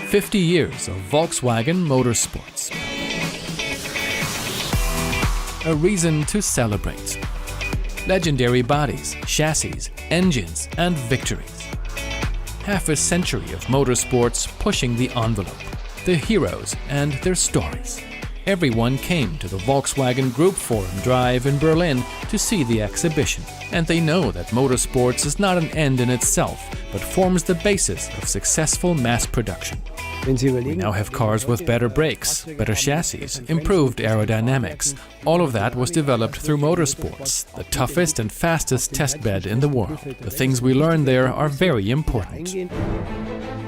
50 years of Volkswagen Motorsports. A reason to celebrate. Legendary bodies, chassis, engines, and victories. Half a century of motorsports pushing the envelope. The heroes and their stories. Everyone came to the Volkswagen Group Forum Drive in Berlin to see the exhibition, and they know that motorsports is not an end in itself, but forms the basis of successful mass production. We now have cars with better brakes, better chassis, improved aerodynamics. All of that was developed through motorsports, the toughest and fastest testbed in the world. The things we learned there are very important.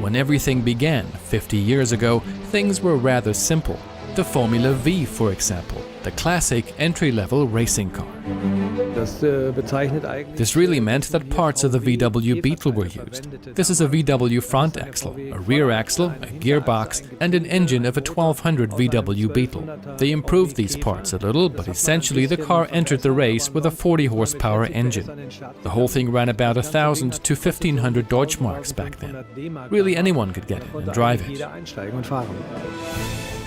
When everything began 50 years ago, things were rather simple. The Formula V, for example, the classic entry-level racing car. This really meant that parts of the VW Beetle were used. This is a VW front axle, a rear axle, a gearbox, and an engine of a 1200 VW Beetle. They improved these parts a little, but essentially the car entered the race with a 40 horsepower engine. The whole thing ran about 1,000 to 1,500 Deutschmarks back then. Really anyone could get it and drive it.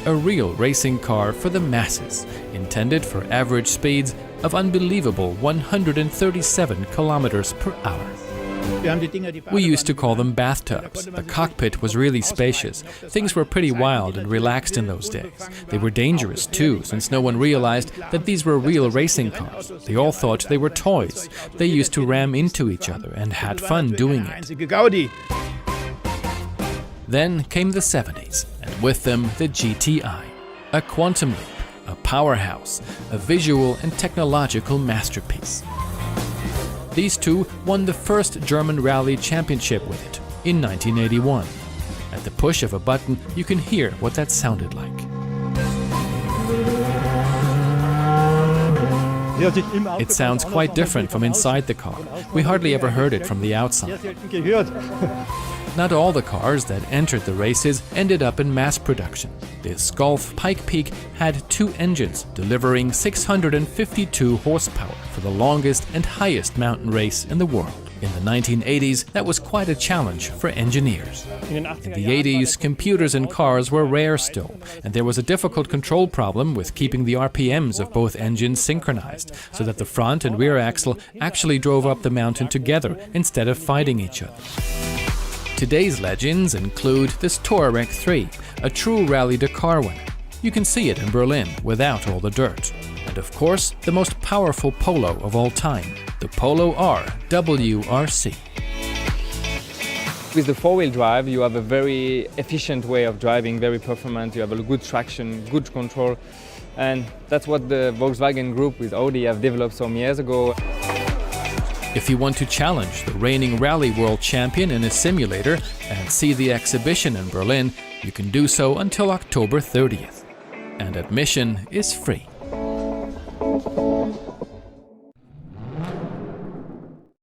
A real racing car for the masses, intended for average speeds of unbelievable 137 kilometers per hour. We used to call them bathtubs. The cockpit was really spacious. Things were pretty wild and relaxed in those days. They were dangerous too, since no one realized that these were real racing cars. They all thought they were toys. They used to ram into each other and had fun doing it. Then came the 70s, and with them the GTI, a quantum leap, a powerhouse, a visual and technological masterpiece. These two won the first German Rallye championship with it in 1981. At the push of a button, you can hear what that sounded like. It sounds quite different from inside the car. We hardly ever heard it from the outside. Not all the cars that entered the races ended up in mass production. This Golf Pike Peak had two engines, delivering 652 horsepower for the longest and highest mountain race in the world. In the 1980s, that was quite a challenge for engineers. In the 80s, computers in cars were rare still, and there was a difficult control problem with keeping the RPMs of both engines synchronized, so that the front and rear axle actually drove up the mountain together instead of fighting each other. Today's legends include this Touareg 3, a true Rally Dakar winner. You can see it in Berlin without all the dirt. And of course, the most powerful Polo of all time, the Polo R WRC. With the four-wheel drive, you have a very efficient way of driving, very performant, you have a good traction, good control. And that's what the Volkswagen Group with Audi have developed some years ago. If you want to challenge the reigning Rally World Champion in a simulator and see the exhibition in Berlin, you can do so until October 30th. And admission is free.